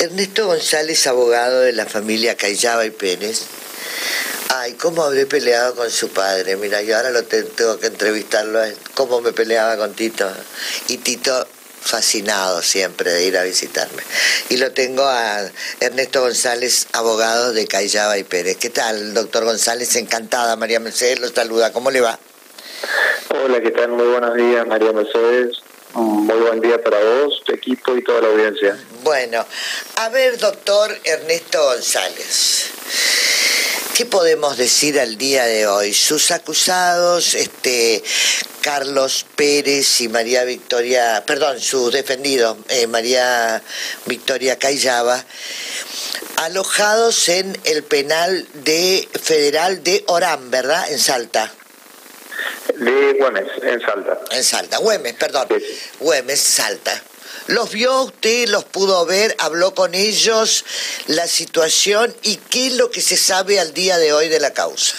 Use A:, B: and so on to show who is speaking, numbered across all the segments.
A: Ernesto González, abogado de la familia Cayllaba y Pérez. Ay, cómo habré peleado con su padre. Mira, yo ahora tengo que entrevistarlo, cómo me peleaba con Tito. Y Tito fascinado siempre de ir a visitarme. Y lo tengo a Ernesto González, abogado de Cayllaba y Pérez. ¿Qué tal, doctor González? Encantada, María Mercedes lo saluda. ¿Cómo le va?
B: Hola, ¿qué tal? Muy buenos días, María Mercedes. Muy buen día para vos, tu equipo y toda la audiencia.
A: Bueno, a ver, doctor Ernesto González, ¿qué podemos decir al día de hoy? Sus acusados, Carlos Pérez y María Victoria, perdón, sus defendidos, María Victoria Cayllaba, alojados en el penal federal de Orán, ¿verdad? En Salta.
B: De Güemes, en Salta.
A: En Salta, Güemes, perdón.
B: Sí.
A: Güemes, Salta. ¿Los vio usted? ¿Los pudo ver? ¿Habló con ellos? ¿La situación? ¿Y qué es lo que se sabe al día de hoy de la causa?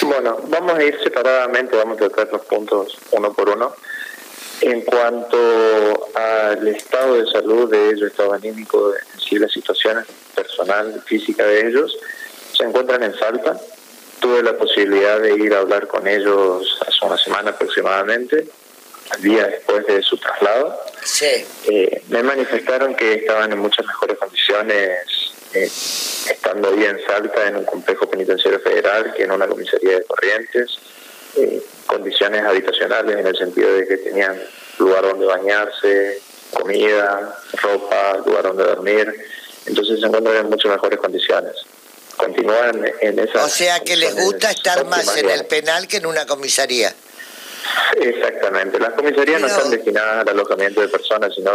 B: Bueno, vamos a ir separadamente, vamos a tratar los puntos uno por uno. En cuanto al estado de salud de ellos, estado anímico, en sí, la situación personal, física de ellos, se encuentran en Salta. Tuve la posibilidad de ir a hablar con ellos hace una semana aproximadamente, al día después de su traslado.
A: Sí.
B: Me manifestaron que estaban en muchas mejores condiciones estando ahí en Salta, en un complejo penitenciario federal, que en una comisaría de Corrientes, condiciones habitacionales en el sentido de que tenían lugar donde bañarse, comida, ropa, lugar donde dormir. Entonces se encuentran en muchas mejores condiciones. Continúan en esa.
A: O sea que les gusta estar más en el penal que en una comisaría.
B: Exactamente. Las comisarías no están destinadas al alojamiento de personas, sino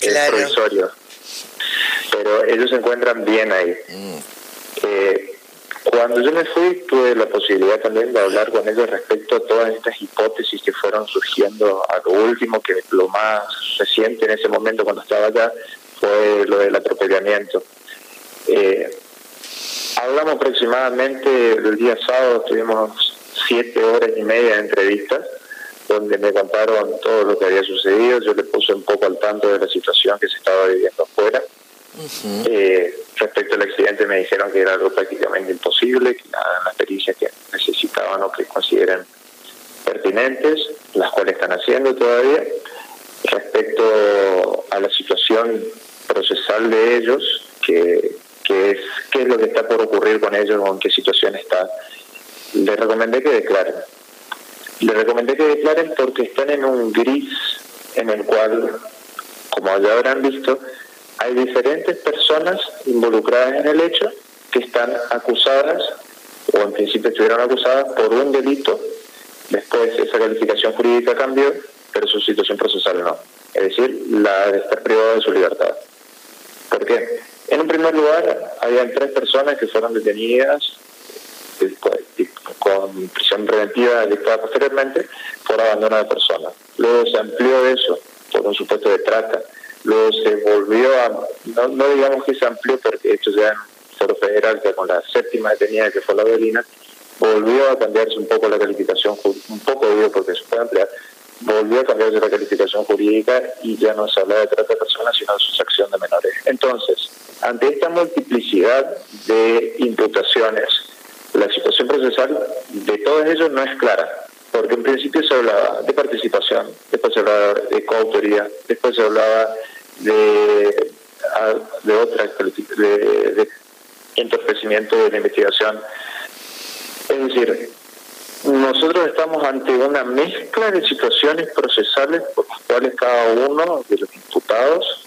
A: claro,
B: provisorio. Pero ellos se encuentran bien ahí. Cuando yo me fui, tuve la posibilidad también de hablar con ellos respecto a todas estas hipótesis que fueron surgiendo a lo último, que lo más reciente en ese momento cuando estaba allá fue lo del atropellamiento. Hablamos aproximadamente el día sábado, tuvimos 7 horas y media de entrevistas, donde me contaron todo lo que había sucedido. Yo le puse un poco al tanto de la situación que se estaba viviendo afuera. Respecto al accidente me dijeron que era algo prácticamente imposible, que las pericias que necesitaban o que consideren pertinentes, las cuales están haciendo todavía. Respecto a la situación procesal de ellos, qué es lo que está por ocurrir con ellos o en qué situación está, les recomendé que declaren. Les recomendé que declaren porque están en un gris en el cual, como ya habrán visto, hay diferentes personas involucradas en el hecho que están acusadas, o en principio estuvieron acusadas por un delito. Después esa calificación jurídica cambió, pero su situación procesal no. Es decir, la de estar privado de su libertad. ¿Por qué? En un primer lugar, habían 3 personas que fueron detenidas con prisión preventiva dictada posteriormente por abandono de personas. Luego se amplió eso por un supuesto de trata. Luego se volvió a, no digamos que se amplió porque esto ya en foro federal, que con la 7ª detenida que fue la Avelina, volvió a cambiarse un poco la calificación, un poco digo porque se puede ampliar, volvió a cambiarse la calificación jurídica y ya no se habla de trata de personas sino de sustracción de menores. Entonces, ante esta multiplicidad de imputaciones, la situación procesal de todos ellos no es clara, porque en principio se hablaba de participación, después se hablaba de coautoría, después se hablaba de entorpecimiento de la investigación. Es decir, nosotros estamos ante una mezcla de situaciones procesales por las cuales cada uno de los imputados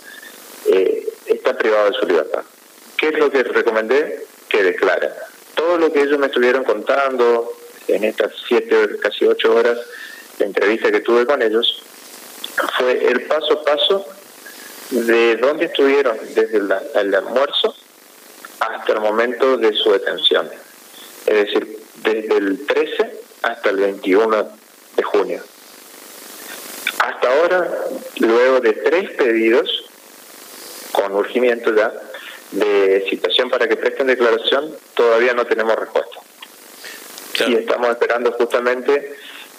B: está privado de su libertad. ¿Qué es lo que recomendé? Que declaren. Todo lo que ellos me estuvieron contando en estas 7, casi 8 horas de entrevista que tuve con ellos fue el paso a paso de dónde estuvieron desde el almuerzo hasta el momento de su detención. Es decir, desde el 13 hasta el 21 de junio. Hasta ahora, luego de 3 pedidos, con urgimiento ya, de citación para que presten declaración, todavía no tenemos respuesta. Claro. Y estamos esperando justamente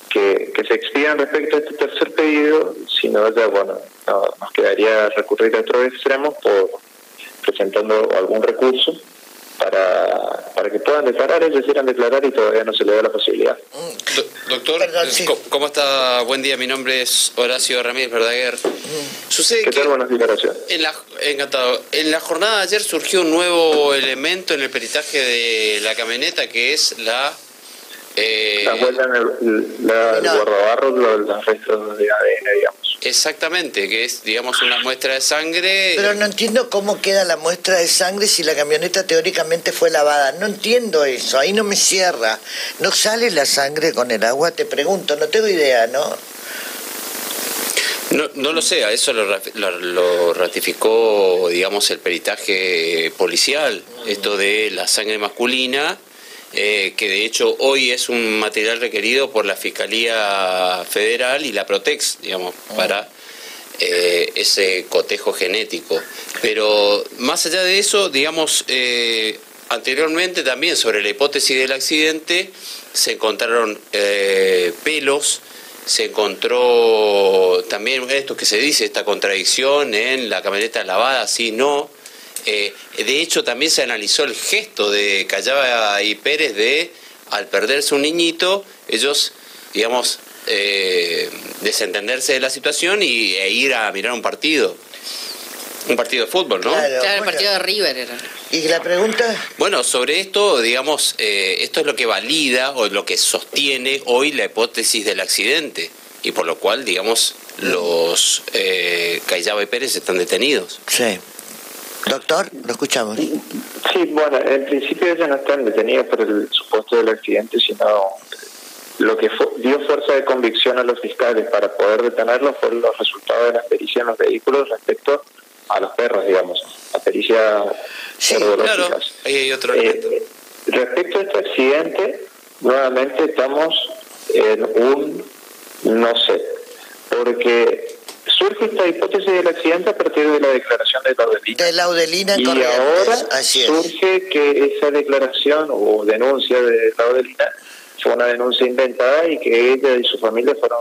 B: que se expidan respecto a este tercer pedido, si no, ya, bueno, nos quedaría recurrir a otros extremos presentando algún recurso para que puedan declarar. Ellos quieran declarar y todavía no se le da la posibilidad.
C: Doctor, perdón, sí. ¿Cómo está? Buen día, mi nombre es Horacio Ramírez Verdaguer. Sucede
B: ¿Qué tal? Buenas declaraciones.
C: Encantado. En la jornada de ayer surgió un nuevo elemento en el peritaje de la camioneta, que es la
B: huella en el guardabarros, los restos de ADN, digamos.
C: Exactamente, que es, digamos, una muestra de sangre.
A: Pero no entiendo cómo queda la muestra de sangre si la camioneta teóricamente fue lavada. No entiendo eso, ahí no me cierra. ¿No sale la sangre con el agua? Te pregunto, no tengo idea, ¿no?
C: No lo sé, a eso lo ratificó, digamos, el peritaje policial, esto de la sangre masculina, que de hecho hoy es un material requerido por la Fiscalía Federal y la Protex, digamos, para ese cotejo genético. Pero más allá de eso, digamos, anteriormente también sobre la hipótesis del accidente se encontraron pelos, se encontró también esto que se dice, esta contradicción en la camioneta lavada, sí, no. De hecho, también se analizó el gesto de Callaba y Pérez de, al perderse un niñito, ellos, digamos, desentenderse de la situación e ir a mirar un partido de fútbol, ¿no?
D: Claro, el partido de River era.
A: ¿Y la pregunta?
C: Bueno, sobre esto, digamos, esto es lo que valida o lo que sostiene hoy la hipótesis del accidente, y por lo cual, digamos, los Callaba y Pérez están detenidos.
A: Sí. Doctor, lo escuchamos.
B: Sí, bueno, en principio ellos no están detenidos por el supuesto del accidente, sino lo que dio fuerza de convicción a los fiscales para poder detenerlos fueron los resultados de las pericias en los vehículos respecto a los perros, digamos, la pericia neurológicas.
C: Claro, ahí hay otro elemento.
B: Respecto a este accidente, nuevamente estamos en un no sé, porque surge esta hipótesis del accidente a partir de la declaración de Laudelina.
A: De Laudelina en
B: y
A: Corrientes,
B: ahora
A: así es.
B: Surge que esa declaración o denuncia de Laudelina fue una denuncia inventada y que ella y su familia fueron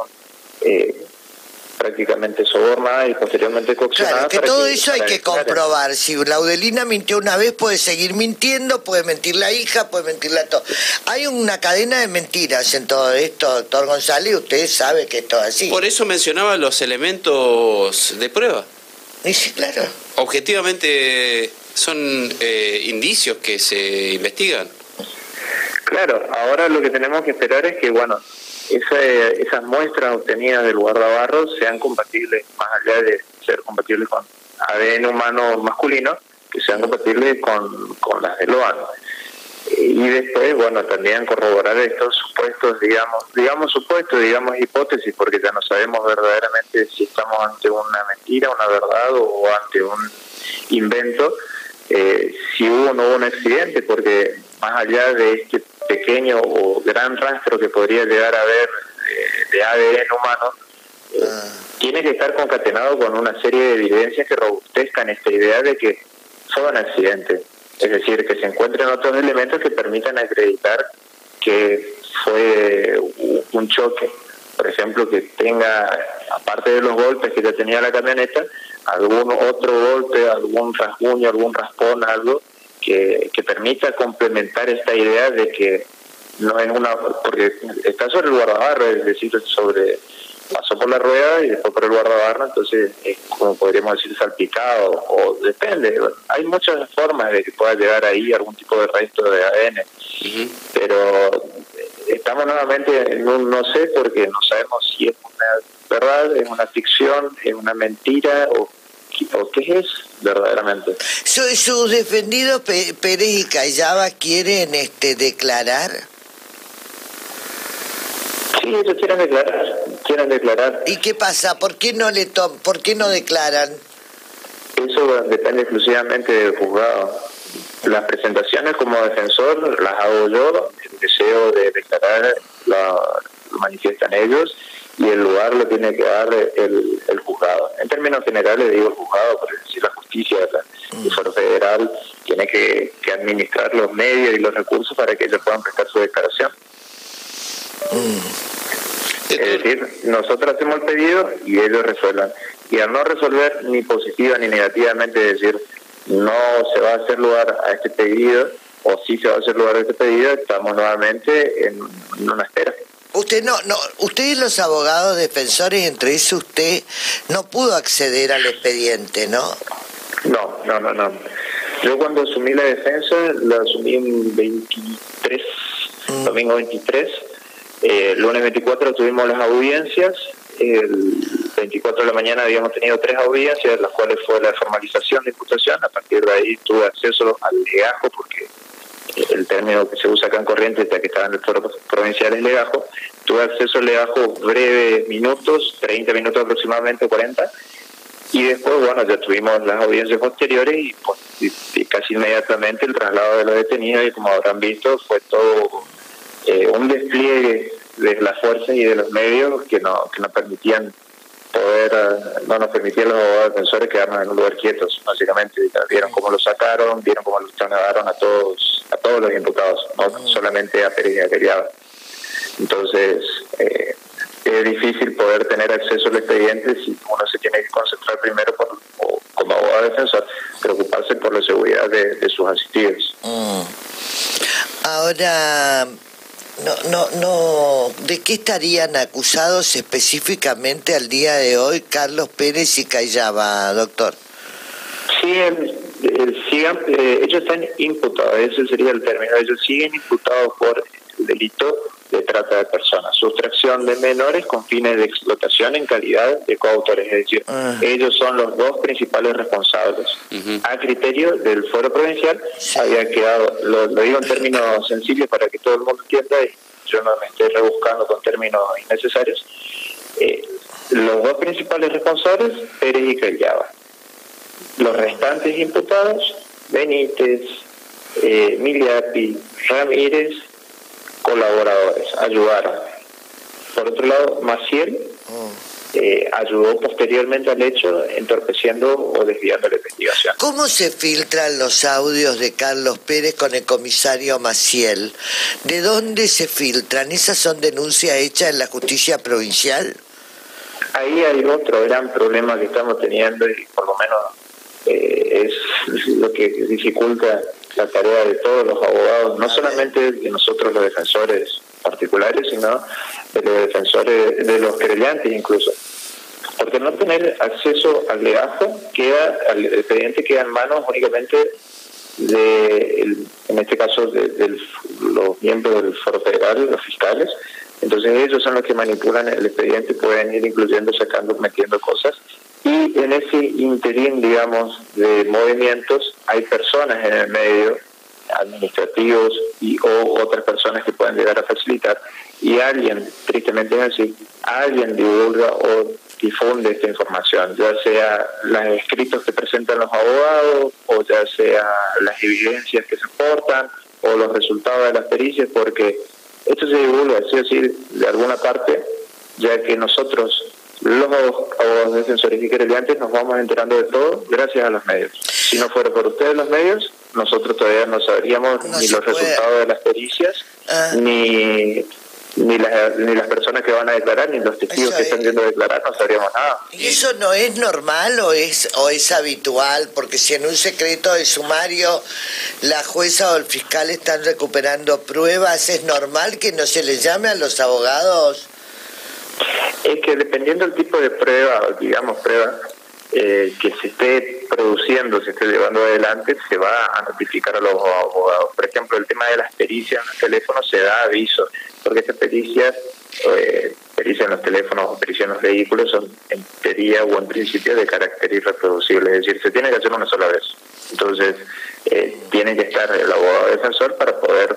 B: prácticamente sobornadas y posteriormente coaccionadas.
A: Claro, que todo eso hay que comprobar. Si Laudelina mintió una vez, puede seguir mintiendo, puede mentir la hija, puede mentir la todo. Hay una cadena de mentiras en todo esto, doctor González, usted sabe que es todo así.
C: Por eso mencionaba los elementos de prueba.
A: Y sí, claro.
C: Objetivamente son indicios que se investigan.
B: Claro, ahora lo que tenemos que esperar es que, bueno, esas muestras obtenidas del guardabarros sean compatibles, más allá de ser compatibles con ADN humano masculino, que sean compatibles con las del OAN. Y después, bueno, también corroborar estos supuestos, digamos hipótesis, porque ya no sabemos verdaderamente si estamos ante una mentira, una verdad o ante un invento, si hubo o no hubo un accidente, porque más allá de este pequeño o gran rastro que podría llegar a haber de ADN humano, tiene que estar concatenado con una serie de evidencias que robustezcan esta idea de que fue un accidente. Es decir, que se encuentren otros elementos que permitan acreditar que fue un choque. Por ejemplo, que tenga, aparte de los golpes que ya tenía la camioneta, algún otro golpe, algún rasguño, algún raspón, algo que permita complementar esta idea de que no es una... Porque está sobre el guardabarro, es decir, pasó por la rueda y después por el guardabarro, entonces es como podríamos decir salpicado, o depende. Hay muchas formas de que pueda llegar ahí algún tipo de resto de ADN, pero estamos nuevamente en un no sé, porque no sabemos si es una verdad, es una ficción, es una mentira o qué es verdaderamente.
A: ¿Sus defendidos Pérez y Callaba quieren declarar?
B: Sí, ellos quieren declarar.
A: ¿Y qué pasa? ¿Por qué no declaran?
B: Eso depende exclusivamente del juzgado. Las presentaciones como defensor las hago yo, el deseo de declarar lo manifiestan ellos y el lugar lo tiene que dar el juzgado. En términos generales digo el juzgado, por decir la justicia, el Foro Federal tiene que administrar los medios y los recursos para que ellos puedan prestar su declaración. Es decir, nosotros hacemos el pedido y ellos resuelvan. Y al no resolver ni positiva ni negativamente, decir no se va a hacer lugar a este pedido, o si se va a hacer lugar a este pedido, estamos nuevamente en una espera.
A: Ustedes los abogados defensores, entre eso usted, no pudo acceder al expediente, ¿no?
B: No. Yo cuando asumí la defensa, la asumí en 23, domingo 23, lunes 24 tuvimos las audiencias, el 24 de la mañana habíamos tenido 3 audiencias, las cuales fue la formalización de imputación. A partir de ahí tuve acceso al legajo, porque el término que se usa acá en Corrientes, ya que estaba en el foro provincial, es legajo. Tuve acceso al legajo breves minutos, 30 minutos aproximadamente, 40, y después, bueno, ya tuvimos las audiencias posteriores y, pues, y casi inmediatamente el traslado de los detenidos, y como habrán visto, fue todo un despliegue de las fuerzas y de los medios que no permitían no nos permitían los abogados defensores quedarnos en un lugar quietos, básicamente. Vieron cómo lo sacaron, vieron cómo los trasladaron a todos los imputados, no solamente a Pérez y a Queriaba. Entonces, es difícil poder tener acceso al expediente si uno se tiene que concentrar primero como abogado defensor, preocuparse por la seguridad de sus asistidos.
A: Ahora, no, ¿de qué estarían acusados específicamente al día de hoy Carlos Pérez y Cayaba, doctor?
B: Sí, ellos están imputados, ese sería el término. Ellos siguen imputados por el delito de trata de personas, sustracción de menores con fines de explotación en calidad de coautores, es decir, ellos son los 2 principales responsables. A criterio del foro provincial, había quedado, lo digo en términos sencillos para que todo el mundo entienda, y yo no me estoy rebuscando con términos innecesarios, los 2 principales responsables, Pérez y Cayaba. Los restantes imputados, Benítez, Miliapi, Ramírez, colaboradores, ayudaron. Por otro lado, Maciel ayudó posteriormente al hecho, entorpeciendo o desviando la investigación.
A: ¿Cómo se filtran los audios de Carlos Pérez con el comisario Maciel? ¿De dónde se filtran? ¿Esas son denuncias hechas en la justicia provincial?
B: Ahí hay otro gran problema que estamos teniendo, y por lo menos es lo que dificulta la tarea de todos los abogados, no solamente de nosotros los defensores particulares, sino de los defensores, de los querellantes incluso. Porque no tener acceso al legajo, al expediente queda en manos únicamente en este caso de los miembros del Foro Federal, los fiscales. Entonces ellos son los que manipulan el expediente, pueden ir incluyendo, sacando, metiendo cosas. Y en ese interín, digamos, de movimientos, hay personas en el medio, administrativos o otras personas que pueden llegar a facilitar, y alguien, tristemente es así, alguien divulga o difunde esta información, ya sea los escritos que presentan los abogados, o ya sea las evidencias que se aportan, o los resultados de las pericias, porque esto se divulga, es decir, de alguna parte, ya que nosotros, los abogados defensores y querellantes, nos vamos enterando de todo gracias a los medios. Si no fuera por ustedes los medios, nosotros todavía no sabríamos ni los resultados de las pericias, ni las personas que van a declarar, ni los testigos que están yendo a declarar, no sabríamos nada.
A: ¿Y eso no es normal o es habitual? Porque si en un secreto de sumario la jueza o el fiscal están recuperando pruebas, ¿es normal que no se les llame a los abogados?
B: Es que dependiendo del tipo de prueba, digamos prueba que se esté produciendo, se esté llevando adelante, se va a notificar a los abogados. Por ejemplo, el tema de las pericias en los teléfonos se da aviso, porque estas pericias en los teléfonos o pericias en los vehículos son en teoría o en principio de carácter irreproducible, es decir, se tiene que hacer una sola vez. Entonces, tiene que estar el abogado defensor para poder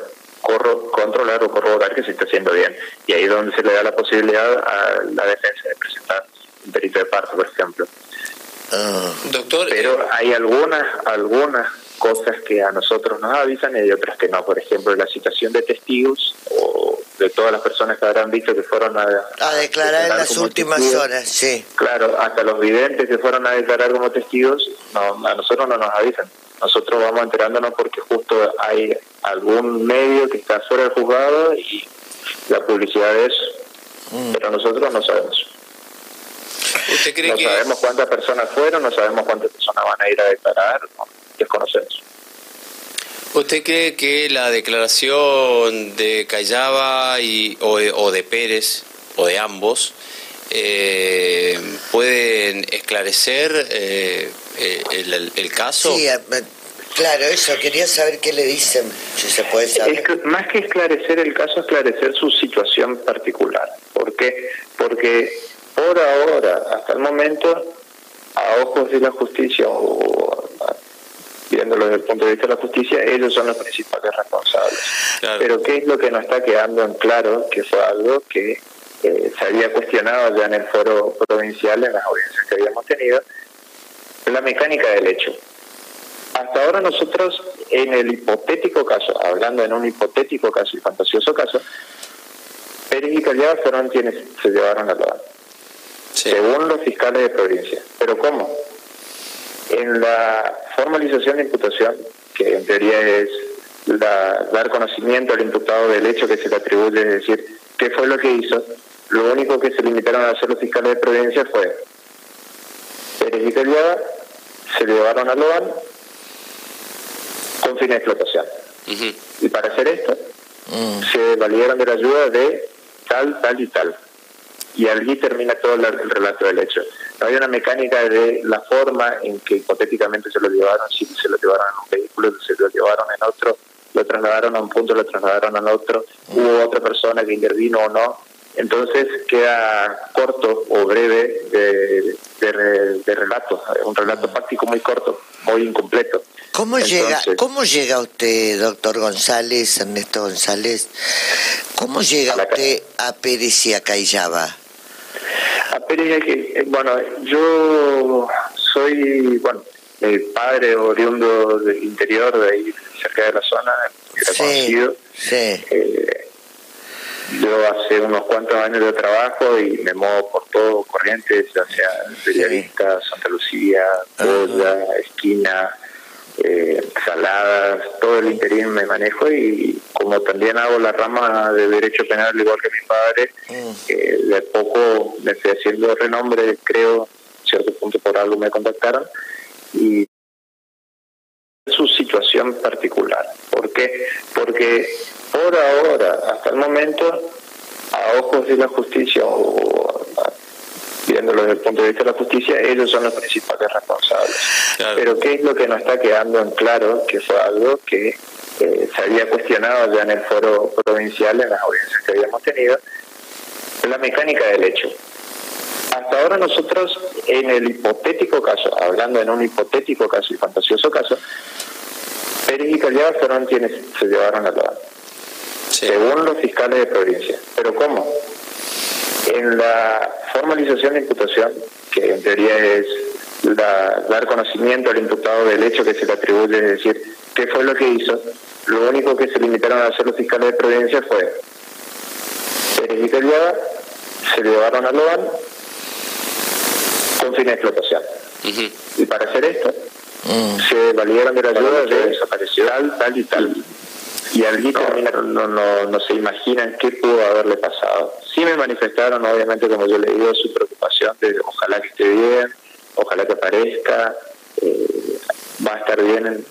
B: controlar o corroborar que se está haciendo bien. Y ahí es donde se le da la posibilidad a la defensa de presentar un perito de parte, por ejemplo.
C: Doctor,
B: pero hay algunas cosas que a nosotros nos avisan y otras que no. Por ejemplo, la citación de testigos o de todas las personas que habrán visto que fueron a
A: declarar en las últimas horas, sí.
B: Claro, hasta los videntes que fueron a declarar como testigos, a nosotros no nos avisan. Nosotros vamos enterándonos porque justo hay algún medio que está fuera del juzgado y la publicidad de eso. Pero nosotros no sabemos.
C: ¿Usted cree
B: no sabemos cuántas personas fueron, no sabemos cuántas personas van a ir a declarar, ¿no? desconocemos.
C: ¿Usted cree que la declaración de Callava o de Pérez, o de ambos, pueden esclarecer el caso?
A: Sí, claro, eso, quería saber qué le dicen, si se puede saber.
B: Más que esclarecer el caso, esclarecer su situación particular. ¿Por qué? Porque por ahora, hasta el momento, a ojos de la justicia, o viéndolo desde el punto de vista de la justicia, ellos son los principales responsables. Claro. Pero ¿qué es lo que nos está quedando en claro? Que fue algo que se había cuestionado ya en el foro provincial, en las audiencias que habíamos tenido, la mecánica del hecho. Hasta ahora nosotros, en el hipotético caso, hablando en un hipotético caso y fantasioso caso, Pérez y Callava fueron quienes se llevaron a Loan, según los fiscales de provincia. ¿Pero cómo? En la formalización de imputación, que en teoría es dar conocimiento al imputado del hecho que se le atribuye, es decir, qué fue lo que hizo, lo único que se limitaron a hacer los fiscales de provincia fue Pérez y Callava se llevaron a Loan con fin de explotación. Y para hacer esto, se valieron de la ayuda de tal y tal. Y allí termina todo el relato del hecho. No hay una mecánica de la forma en que hipotéticamente se lo llevaron, si se lo llevaron en un vehículo, se lo llevaron en otro, lo trasladaron a un punto, lo trasladaron al otro, hubo otra persona que intervino o no. Entonces queda corto o breve de relato, un relato fáctico muy corto, muy incompleto.
A: ¿Cómo llega usted, doctor González, Ernesto González, cómo llega usted a Pérez y a Callava?
B: A Pérez, yo soy, padre oriundo del interior, de ahí cerca de la zona, era conocido. Sí. Yo hace unos cuantos años de trabajo y me muevo por todo Corrientes, ya sea Bellavista, Santa Lucía, Boya, Esquina, Saladas, todo el interior me manejo, y como también hago la rama de derecho penal igual que mi padre, de a poco me estoy haciendo renombre, creo, a cierto punto por algo me contactaron, y su situación particular. ¿Por qué? Porque por ahora, hasta el momento, a ojos de la justicia, o viéndolo desde el punto de vista de la justicia, ellos son los principales responsables. Claro. Pero ¿qué es lo que nos está quedando en claro? Que fue algo que se había cuestionado ya en el foro provincial, en las audiencias que habíamos tenido, la mecánica del hecho. Hasta ahora nosotros, en el hipotético caso, hablando en un hipotético caso y fantasioso caso, Pérez y Callava fueron quienes se llevaron a Loan, según los fiscales de provincia. ¿Pero cómo? En la formalización de imputación, que en teoría es dar conocimiento al imputado del hecho que se le atribuye, es decir, qué fue lo que hizo, lo único que se limitaron a hacer los fiscales de provincia fue Pérez y Callava se llevaron a Loan con fin de explotación. Y para hacer esto, se valieron de la ayuda de desapareció tal y tal. Y allí terminaron, no se imaginan qué pudo haberle pasado. Sí me manifestaron, obviamente, como yo le digo, su preocupación de ojalá que esté bien, ojalá que aparezca, va a estar bien,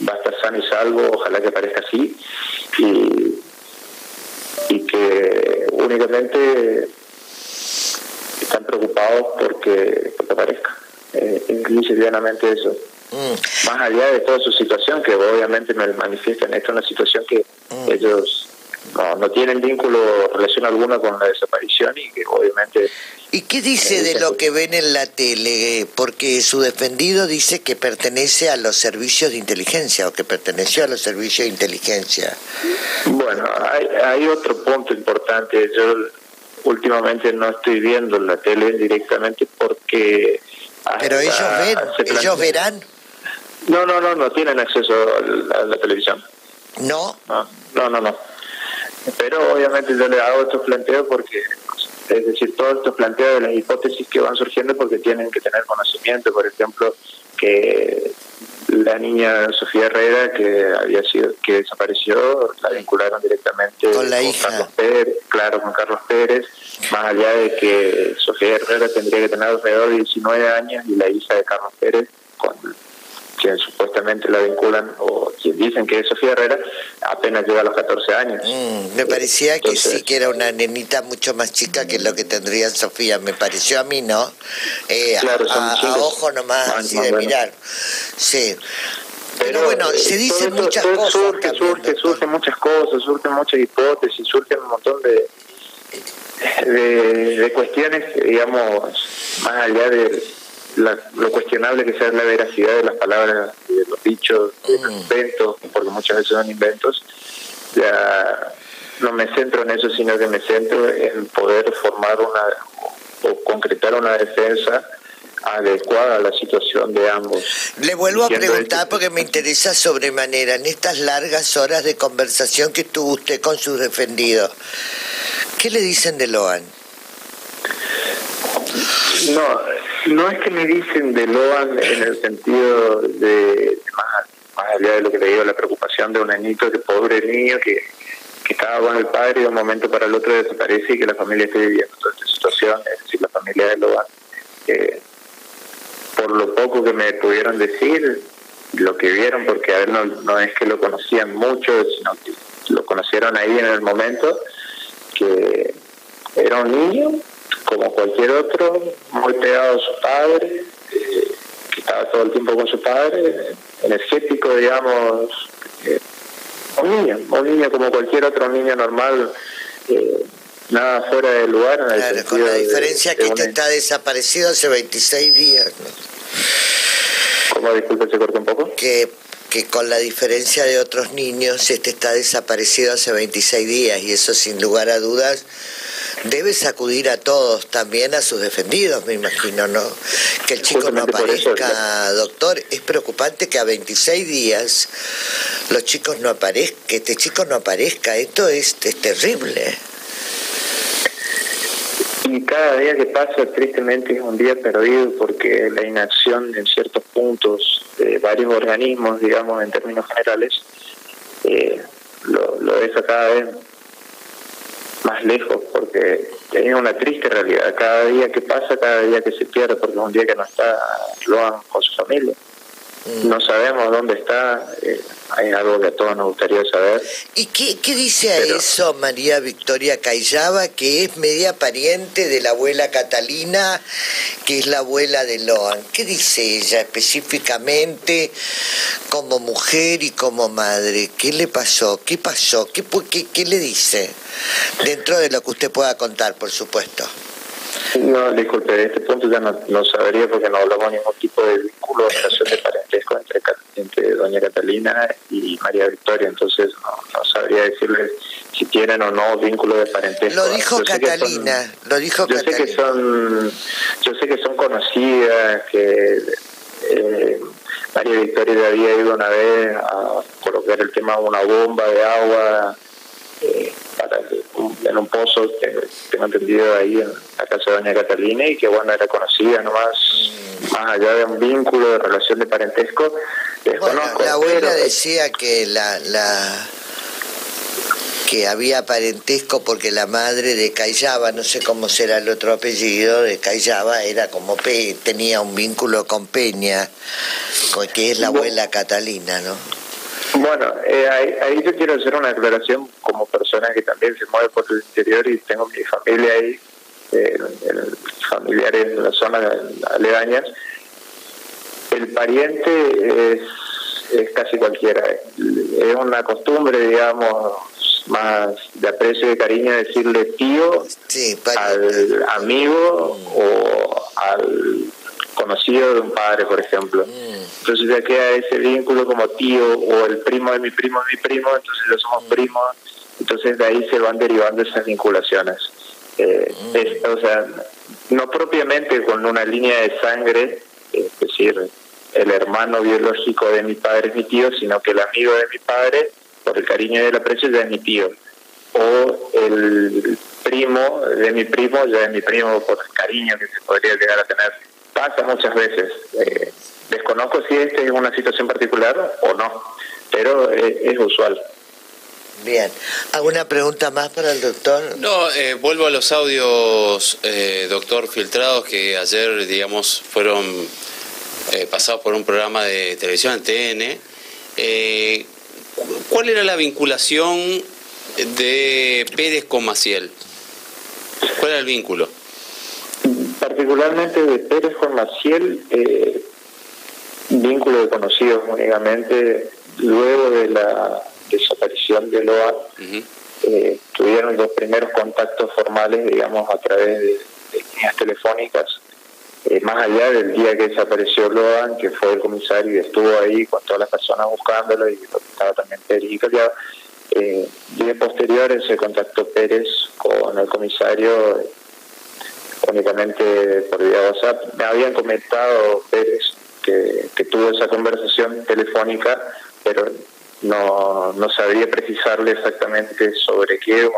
B: va a estar sano y salvo, ojalá que aparezca así, y que únicamente están preocupados porque aparezca. Incluye llanamente eso. Más allá de toda su situación, que obviamente me manifiestan, esto es una situación que ellos no tienen vínculo, relación alguna con la desaparición, y que obviamente...
A: ¿Y qué dice de lo que ven en la tele? Porque su defendido dice que pertenece a los servicios de inteligencia, o que perteneció a los servicios de inteligencia.
B: Bueno, hay otro punto importante. Yo últimamente no estoy viendo la tele directamente porque...
A: Pero ellos verán.
B: No tienen acceso a la televisión.
A: ¿No?
B: No. Pero obviamente yo le hago estos planteos porque, es decir, todos estos planteos de las hipótesis que van surgiendo, porque tienen que tener conocimiento. Por ejemplo, que la niña Sofía Herrera, que desapareció, la vincularon directamente
A: con la hija.
B: Carlos Pérez, con Carlos Pérez, más allá de que Sofía Herrera tendría que tener alrededor de 19 años y la hija de Carlos Pérez con quien supuestamente la vinculan, o quien dicen que es Sofía Herrera, apenas llega a los 14 años.
A: Me parecía
B: Entonces,
A: que sí, que era una nenita mucho más chica que lo que tendría Sofía, me pareció a mí, ¿no?
B: Claro,
A: a ojo nomás, así de mirar. Sí. Pero bueno, se dicen muchas cosas.
B: Surgen muchas cosas, surgen muchas hipótesis, surgen un montón de cuestiones, digamos, más allá de lo cuestionable que sea la veracidad de las palabras, de los dichos, de los inventos, porque muchas veces son inventos. Ya no me centro en eso, sino que me centro en poder formar o concretar una defensa adecuada a la situación de ambos.
A: Le vuelvo a preguntar porque me interesa sobremanera, en estas largas horas de conversación que tuvo usted con sus defendidos, ¿qué le dicen de Loan?
B: No es que me dicen de Loan en el sentido de más allá de lo que le digo, la preocupación de un nenito, de pobre niño que estaba con el padre y de un momento para el otro desaparece y que la familia esté viviendo toda esta situación, es decir, la familia de Loan. Por lo poco que me pudieron decir, lo que vieron, porque a él no es que lo conocían mucho, sino que lo conocieron ahí en el momento, que era un niño como cualquier otro, muy pegado a su padre, que estaba todo el tiempo con su padre, energético, digamos, un niño como cualquier otro niño normal, nada fuera de lugar.
A: Claro, con la diferencia que este está desaparecido hace 26 días, ¿no?
B: ¿Cómo? Disculpe, se cortó un poco.
A: Que con la diferencia de otros niños, este está desaparecido hace 26 días y eso sin lugar a dudas debe sacudir a todos, también a sus defendidos, me imagino, ¿no? Que el chico no aparezca, doctor, es preocupante que a 26 días los chicos no aparezcan, que este chico no aparezca, esto es terrible.
B: Y cada día que pasa, tristemente, es un día perdido porque la inacción en ciertos puntos de varios organismos, digamos, en términos generales, lo deja cada vez más lejos, porque es una triste realidad. Cada día que pasa, cada día que se pierde, porque es un día que no está Loan con su familia. No sabemos dónde está, hay algo que a todos nos gustaría saber.
A: ¿Y qué dice a eso María Victoria Cayaba, que es media pariente de la abuela Catalina, que es la abuela de Loan? ¿Qué dice ella específicamente como mujer y como madre? ¿Qué le pasó? ¿Qué pasó? ¿Qué le dice? Dentro de lo que usted pueda contar, por supuesto.
B: No, disculpe, de este punto ya no sabría porque no hablamos ningún tipo de vínculo o relación de parentesco entre doña Catalina y María Victoria, entonces no sabría decirles si tienen o no vínculo de parentesco.
A: Lo dijo Catalina,
B: Yo sé que son conocidas, que María Victoria ya había ido una vez a colocar el tema de una bomba de agua en un pozo, tengo entendido, ahí en la casa de doña Catalina, y que bueno, era conocida nomás, más allá de un vínculo de relación de parentesco.
A: Bueno, la abuela decía que que había parentesco porque la madre de Cayaba, no sé cómo será el otro apellido, de Cayaba era como tenía un vínculo con Peña, que es la abuela Catalina, ¿no?
B: Bueno, ahí yo quiero hacer una aclaración como persona que también se mueve por el interior y tengo mi familia ahí, familiares en las zonas aledañas. El pariente es casi cualquiera. Es una costumbre, digamos, más de aprecio y de cariño decirle tío, sí, al amigo o al conocido de un padre, por ejemplo. Entonces ya queda ese vínculo como tío, o el primo de mi primo, entonces ya somos primos, entonces de ahí se van derivando esas vinculaciones. O sea, no propiamente con una línea de sangre, es decir, el hermano biológico de mi padre es mi tío, sino que el amigo de mi padre, por el cariño y el aprecio, ya es mi tío. O el primo de mi primo ya es mi primo por el cariño que se podría llegar a tener. Pasa muchas veces. Desconozco si esta es una situación particular o no, pero es usual.
A: Bien. ¿Alguna pregunta más para el doctor?
C: No, vuelvo a los audios, doctor, filtrados, que ayer, digamos, fueron pasados por un programa de televisión en TN. ¿Cuál era la vinculación de Pérez con Maciel? ¿Cuál era el vínculo?
B: Particularmente de Pérez con Maciel, vínculo de conocidos únicamente. Luego de la desaparición de Loa, tuvieron los primeros contactos formales, digamos, a través de líneas telefónicas, más allá del día que desapareció Loa, que fue el comisario y estuvo ahí con todas las personas buscándolo, y estaba también Pérez y Callado. Días posteriores se contactó Pérez con el comisario únicamente por vía WhatsApp. Me habían comentado Pérez que tuvo esa conversación telefónica, pero no sabía precisarle exactamente sobre qué,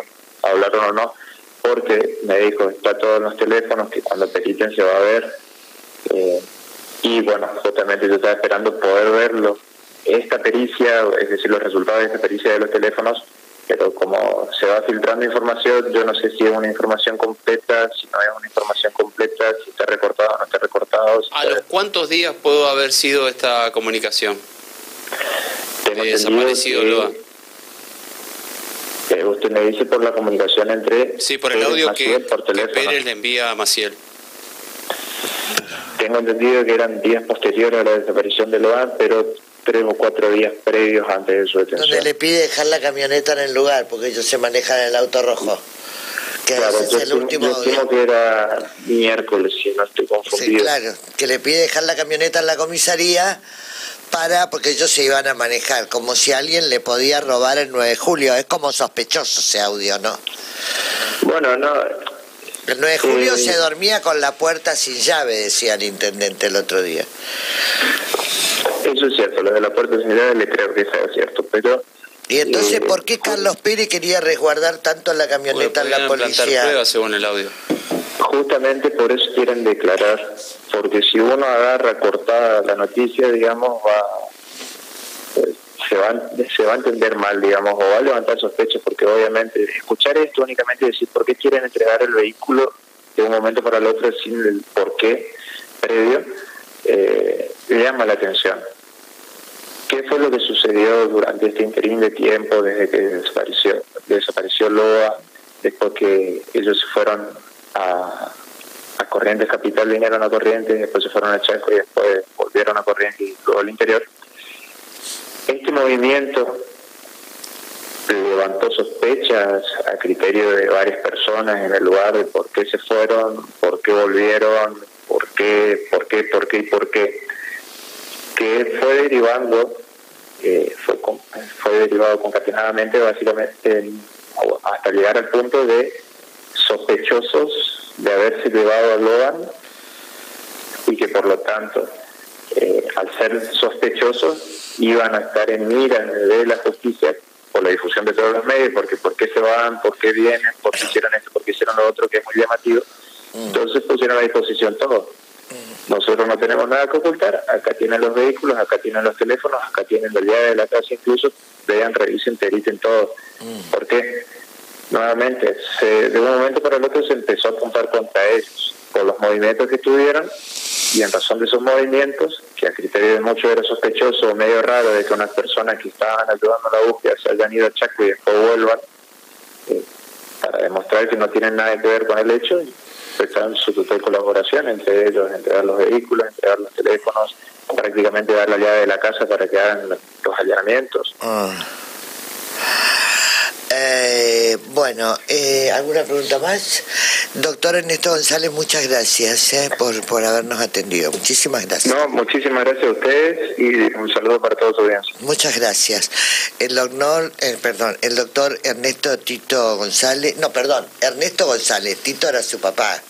B: hablaron o no, porque me dijo, está todo en los teléfonos, que cuando periten se va a ver. Y bueno, justamente yo estaba esperando poder verlo. Esta pericia, es decir, los resultados de esta pericia de los teléfonos, pero como se va filtrando información, yo no sé si es una información completa, si no es una información completa, si está recortado o no está recortado.
C: ¿A los cuántos días pudo haber sido esta comunicación? Desaparecido Loa.
B: Usted me dice por la comunicación entre...
C: Sí, por el audio que Pérez le envía a Maciel.
B: Tengo entendido que eran días posteriores a la desaparición de Loa, pero 3 o 4 días previos antes de su detención.
A: Donde le pide dejar la camioneta en el lugar, porque ellos se manejan en el auto rojo. Que
B: claro,
A: ese es el último
B: yo estimo que era miércoles, si no estoy confundido.
A: Sí, claro, que le pide dejar la camioneta en la comisaría porque ellos se iban a manejar, como si alguien le podía robar el 9 de julio. Es como sospechoso ese audio, ¿no?
B: Bueno, no...
A: El 9 de julio se dormía con la puerta sin llave, decía el intendente el otro día.
B: Eso es cierto, lo de la puerta sin llave le creo que sea cierto, pero...
A: Y entonces, ¿por qué Carlos Pérez quería resguardar tanto la camioneta en la policía?
C: Plantar pruebas según el audio.
B: Justamente por eso quieren declarar, porque si uno agarra cortada la noticia, digamos, se va a entender mal, digamos, o va a levantar sospechas, porque obviamente escuchar esto únicamente decir por qué quieren entregar el vehículo de un momento para el otro sin el porqué previo, le llama la atención. ¿Qué fue lo que sucedió durante este interín de tiempo desde que desapareció Loa, después que ellos se fueron a Corrientes Capital, vinieron a Corrientes, después se fueron a Chaco y después volvieron a Corrientes y luego al interior? Este movimiento levantó sospechas a criterio de varias personas en el lugar de por qué se fueron, por qué volvieron, por qué, que fue derivando, fue derivado concatenadamente básicamente hasta llegar al punto de sospechosos de haberse llevado a Loan, y que por lo tanto al ser sospechosos iban a estar en mira de la justicia por la difusión de todos los medios, porque por qué se van, por qué vienen, por qué hicieron esto, por qué hicieron lo otro, que es muy llamativo. Entonces pusieron a disposición todo. Nosotros no tenemos nada que ocultar, acá tienen los vehículos, acá tienen los teléfonos, acá tienen la llave de la casa, incluso vean, revisen, periten todo. ¿Por qué? Nuevamente, de un momento para el otro se empezó a apuntar contra ellos por los movimientos que tuvieron, y en razón de esos movimientos, que a criterio de muchos era sospechoso o medio raro de que unas personas que estaban ayudando a la búsqueda se hayan ido a Chaco y después vuelvan, para demostrar que no tienen nada que ver con el hecho, y prestan su total colaboración, entre ellos entregar los vehículos, entregar los teléfonos, prácticamente dar la llave de la casa para que hagan los allanamientos.
A: Bueno, ¿alguna pregunta más? Doctor Ernesto González, muchas gracias por habernos atendido. Muchísimas gracias.
B: No, muchísimas gracias a ustedes y un saludo para toda su audiencia.
A: Muchas gracias. El doctor Ernesto González, Tito era su papá.